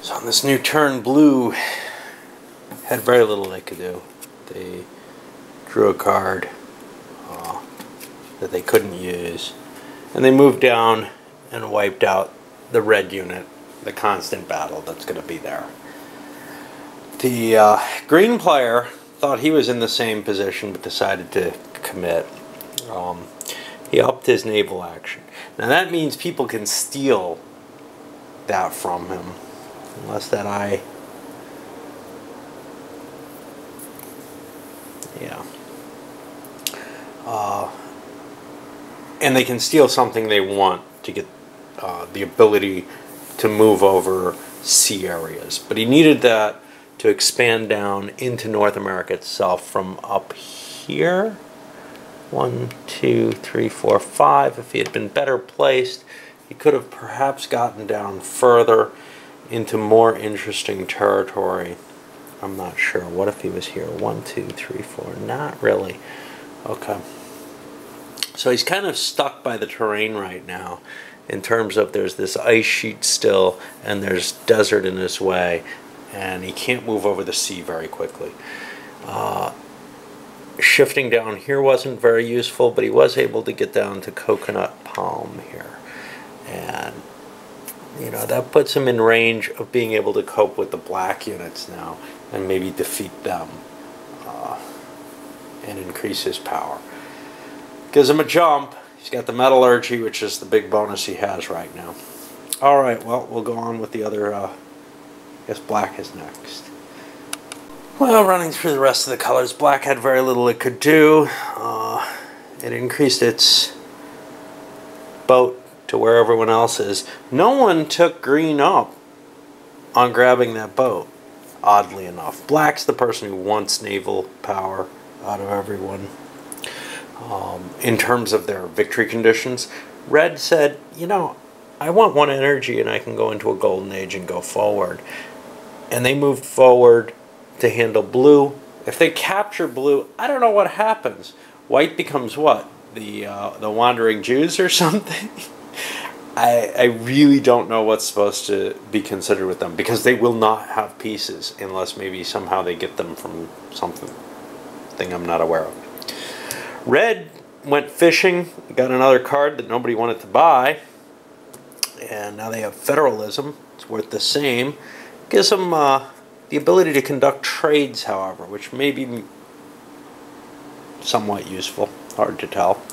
So on this new turn, blue had very little they could do. They drew a card that they couldn't use, and they moved down and wiped out the red unit, the constant battle that's going to be there. The green player thought he was in the same position but decided to commit. He upped his naval action. Now that means people can steal that from him, unless that eye... Yeah. And they can steal something they want to get the ability to move over sea areas. But he needed that to expand down into North America itself from up here. 1, 2, 3, 4, 5. If he had been better placed, he could have perhaps gotten down further into more interesting territory. I'm not sure. What if he was here? 1, 2, 3, 4. Not really. Okay. So he's kind of stuck by the terrain right now in terms of there's this ice sheet still and there's desert in his way, and he can't move over the sea very quickly. Shifting down here wasn't very useful, but he was able to get down to Coconut Palm here. And, you know, that puts him in range of being able to cope with the black units now and maybe defeat them and increase his power. Gives him a jump. He's got the metallurgy, which is the big bonus he has right now. Alright, well, we'll go on with the other, I guess black is next. Well, running through the rest of the colors, black had very little it could do. It increased its boat to where everyone else is. No one took green up on grabbing that boat, oddly enough. Black's the person who wants naval power out of everyone. In terms of their victory conditions, red said, you know, I want 1 energy and I can go into a golden age and go forward. And they moved forward to handle blue. If they capture blue, I don't know what happens. White becomes what? The wandering Jews or something? I really don't know what's supposed to be considered with them, because they will not have pieces unless maybe somehow they get them from something I'm not aware of. Red went fishing, got another card that nobody wanted to buy, and now they have federalism. It's worth the same. Gives them the ability to conduct trades, however, which may be somewhat useful. Hard to tell.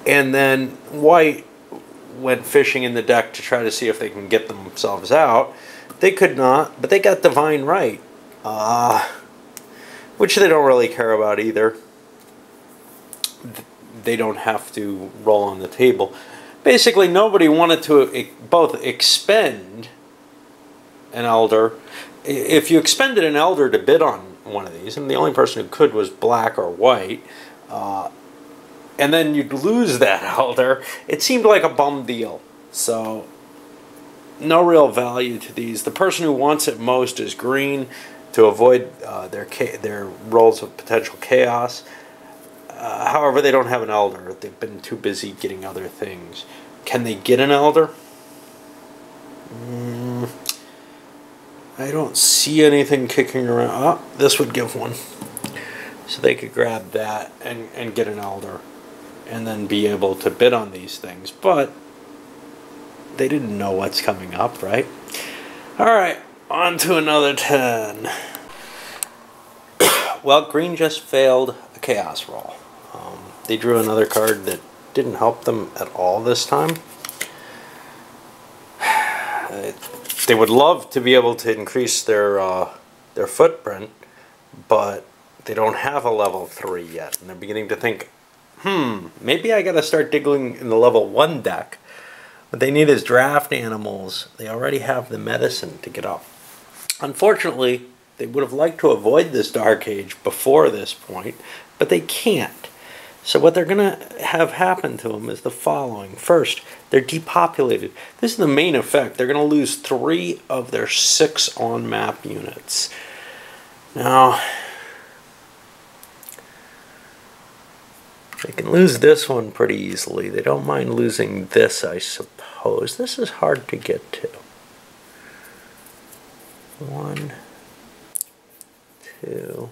And then white went fishing in the deck to try to see if they can get themselves out. They could not, but they got divine right, which they don't really care about either. They don't have to roll on the table. Basically, nobody wanted to both expend an elder. If you expended an elder to bid on one of these, and the only person who could was black or white, and then you'd lose that elder, it seemed like a bum deal. So, no real value to these. The person who wants it most is green, to avoid their roles of potential chaos. However, they don't have an elder. They've been too busy getting other things. Can they get an elder? I don't see anything kicking around. Oh, this would give one. So they could grab that and get an elder, and then be able to bid on these things. But they didn't know what's coming up, right? Alright, on to another 10. Well, green just failed a chaos roll. They drew another card that didn't help them at all this time. They would love to be able to increase their footprint, but they don't have a level 3 yet, and they're beginning to think, maybe I gotta start digging in the level 1 deck. What they need is draft animals. They already have the medicine to get up. Unfortunately, they would have liked to avoid this Dark Age before this point, but they can't. So what they're going to have happen to them is the following. First, they're depopulated. This is the main effect. They're going to lose 3 of their 6 on-map units. Now, they can lose this one pretty easily. They don't mind losing this, I suppose. This is hard to get to. 1, 2.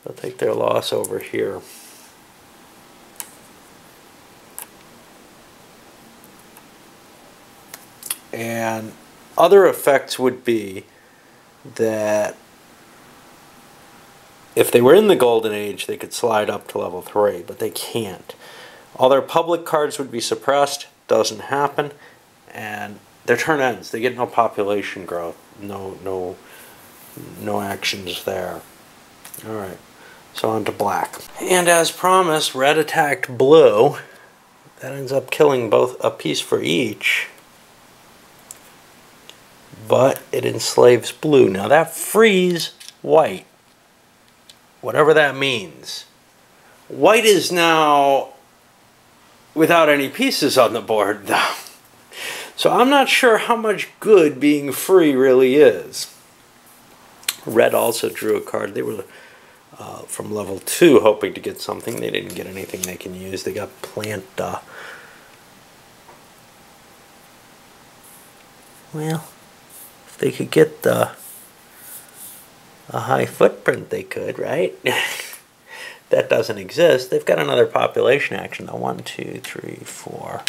They'll take their loss over here. And other effects would be that if they were in the Golden Age, they could slide up to level 3, but they can't. All their public cards would be suppressed, doesn't happen, and their turn ends. They get no population growth, no actions there. All right, so on to black. And as promised, red attacked blue. That ends up killing both a piece for each. But it enslaves blue. Now that frees white. Whatever that means. White is now without any pieces on the board, though. So I'm not sure how much good being free really is. Red also drew a card. They were from level 2 hoping to get something. They didn't get anything they can use. They got plant... well, if they could get a high footprint, they could, right? That doesn't exist. They've got another population action, though. 1, 2, 3, 4.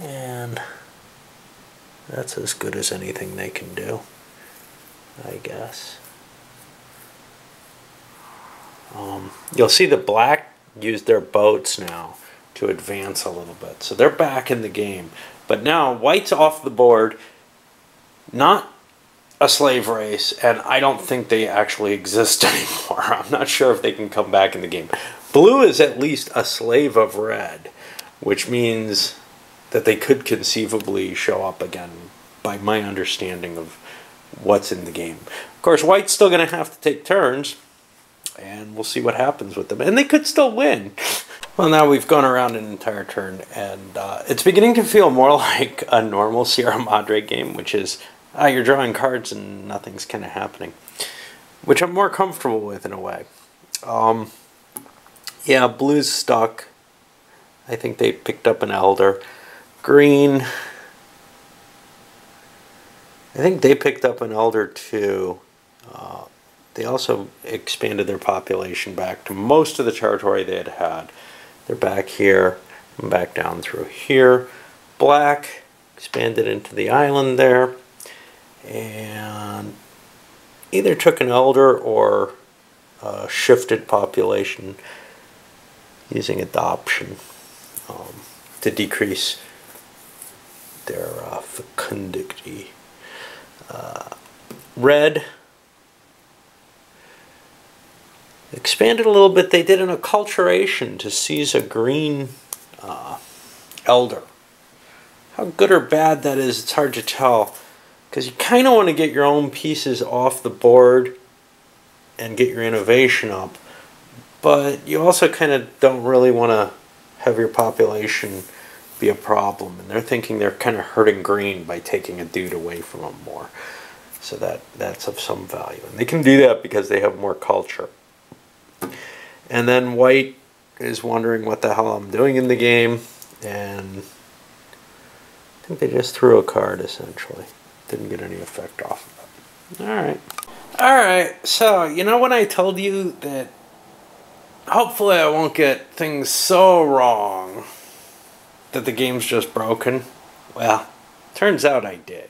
And that's as good as anything they can do, I guess. You'll see the black used their boats now to advance a little bit. So they're back in the game. But now white's off the board, not a slave race, and I don't think they actually exist anymore. I'm not sure if they can come back in the game. Blue is at least a slave of red, which means that they could conceivably show up again by my understanding of what's in the game. Of course, white's still going to have to take turns, and we'll see what happens with them. And they could still win. Well, now we've gone around an entire turn, and it's beginning to feel more like a normal Sierra Madre game, which is you're drawing cards and nothing's kind of happening, which I'm more comfortable with in a way. Yeah, blue's stuck. I think they picked up an elder. Green, I think they picked up an elder too. They also expanded their population back to most of the territory they had had. They're back here and back down through here. Black expanded into the island there and either took an elder or shifted population using adoption to decrease their fecundity. Red expanded a little bit. They did an acculturation to seize a green elder. How good or bad that is, it's hard to tell, because you kind of want to get your own pieces off the board and get your innovation up, but you also kind of don't really want to have your population be a problem, and they're thinking they're kind of hurting green by taking a dude away from them more. So that's of some value, and they can do that because they have more culture. And then white is wondering what the hell I'm doing in the game, and I think they just threw a card essentially. Didn't get any effect off of it. Alright, so you know when I told you that hopefully I won't get things so wrong that the game's just broken? Well, turns out I did.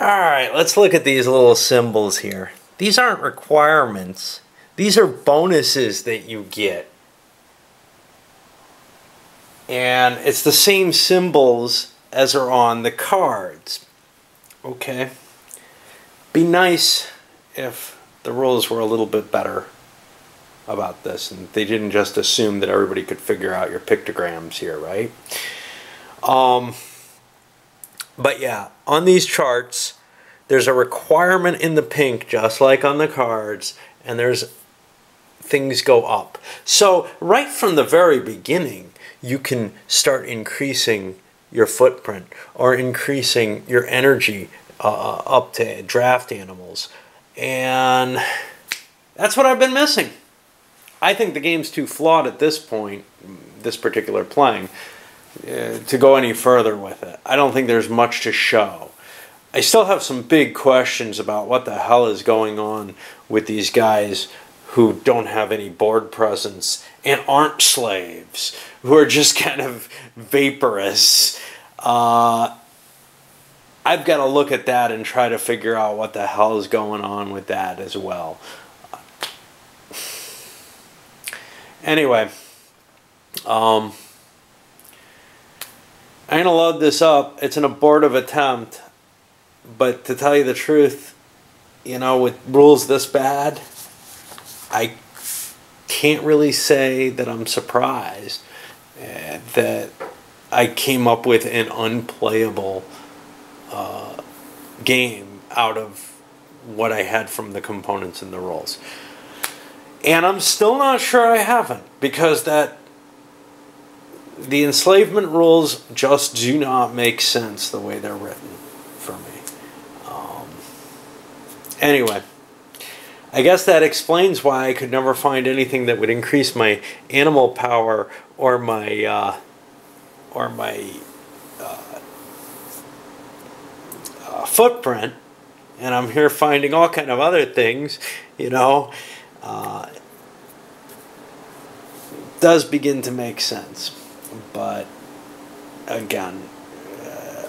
Alright, let's look at these little symbols here. These aren't requirements. These are bonuses that you get. And it's the same symbols as are on the cards. Okay? Be nice if the rules were a little bit better about this and they didn't just assume that everybody could figure out your pictograms here, right? But yeah, on these charts, there's a requirement in the pink, just like on the cards, and there's things go up. So right from the very beginning, you can start increasing your footprint or increasing your energy up to draft animals. And that's what I've been missing. I think the game's too flawed at this point, this particular playing, to go any further with it. I don't think there's much to show. I still have some big questions about what the hell is going on with these guys who don't have any board presence and aren't slaves, who are just kind of vaporous. I've got to look at that and try to figure out what the hell is going on with that as well. Anyway, I'm going to load this up. It's an abortive attempt, but to tell you the truth, you know, with rules this bad, I can't really say that I'm surprised that I came up with an unplayable game out of what I had from the components and the rules. And I'm still not sure I haven't, because the enslavement rules just do not make sense the way they're written for me. Anyway, I guess that explains why I could never find anything that would increase my animal power or my footprint, and I'm here finding all kind of other things, you know. Does begin to make sense, but again,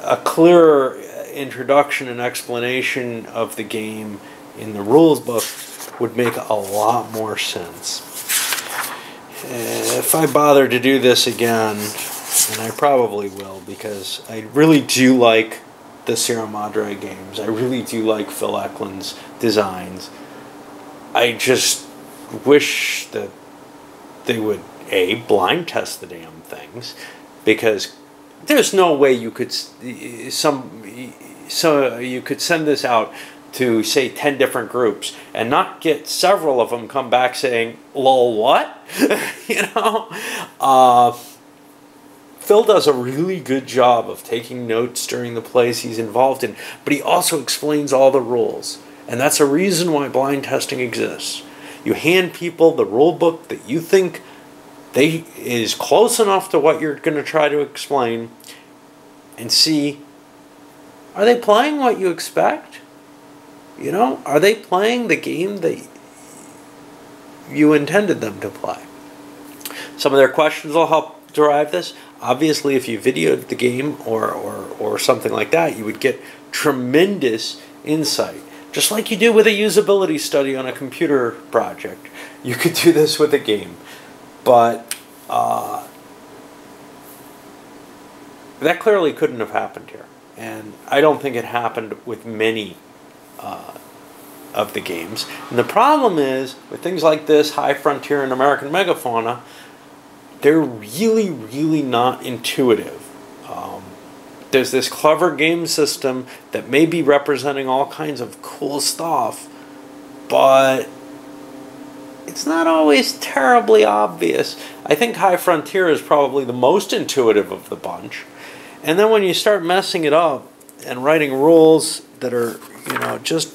a clearer introduction and explanation of the game in the rules book would make a lot more sense. If I bother to do this again, and I probably will, because I really do like the Sierra Madre games. I really do like Phil Eklund's designs. I just wish that they would, A, blind test the damn things, because there's no way you could you could send this out to, say, 10 different groups and not get several of them come back saying, lol, what? You know? Phil does a really good job of taking notes during the plays he's involved in, but he also explains all the rules. And that's a reason why blind testing exists. You hand people the rule book that you think is close enough to what you're going to try to explain, and see, are they playing what you expect? You know, are they playing the game that you intended them to play? Some of their questions will help derive this. Obviously, if you videoed the game or something like that, you would get tremendous insight. Just like you do with a usability study on a computer project. You could do this with a game. But that clearly couldn't have happened here. And I don't think it happened with many of the games. And the problem is, with things like this, High Frontier and American Megafauna, they're really, really not intuitive. There's this clever game system that may be representing all kinds of cool stuff, but it's not always terribly obvious. I think High Frontier is probably the most intuitive of the bunch. And then when you start messing it up and writing rules that are, you know, just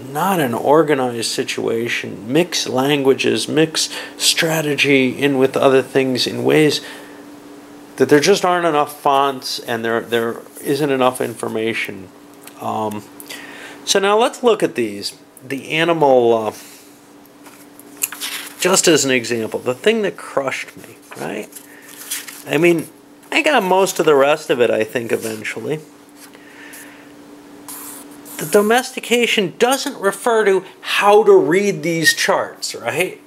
not an organized situation, mix languages, mix strategy in with other things in ways that there just aren't enough fonts and there isn't enough information. So now let's look at these. The animal, just as an example, the thing that crushed me, right? I mean, I got most of the rest of it, I think, eventually. The domestication doesn't refer to how to read these charts, right?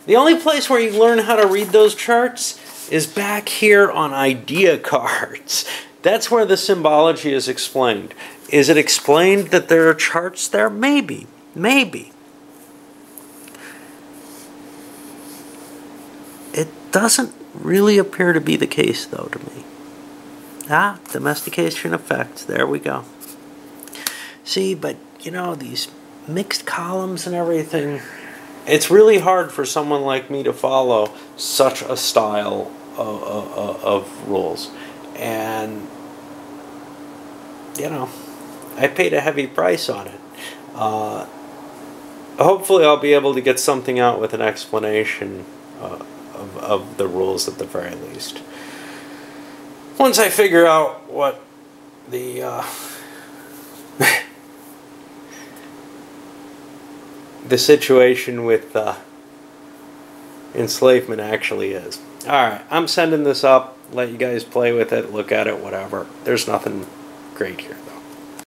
The only place where you learn how to read those charts is back here on idea cards. That's where the symbology is explained. Is it explained that there are charts there? Maybe. Maybe. It doesn't really appear to be the case, though, to me. Ah, domestication effects. There we go. See, but, you know, these mixed columns and everything, it's really hard for someone like me to follow such a style of rules. And, you know, I paid a heavy price on it. hopefully I'll be able to get something out with an explanation of the rules at the very least. Once I figure out what the the situation with enslavement actually is. Alright, I'm sending this up. Let you guys play with it, look at it, whatever. There's nothing great here.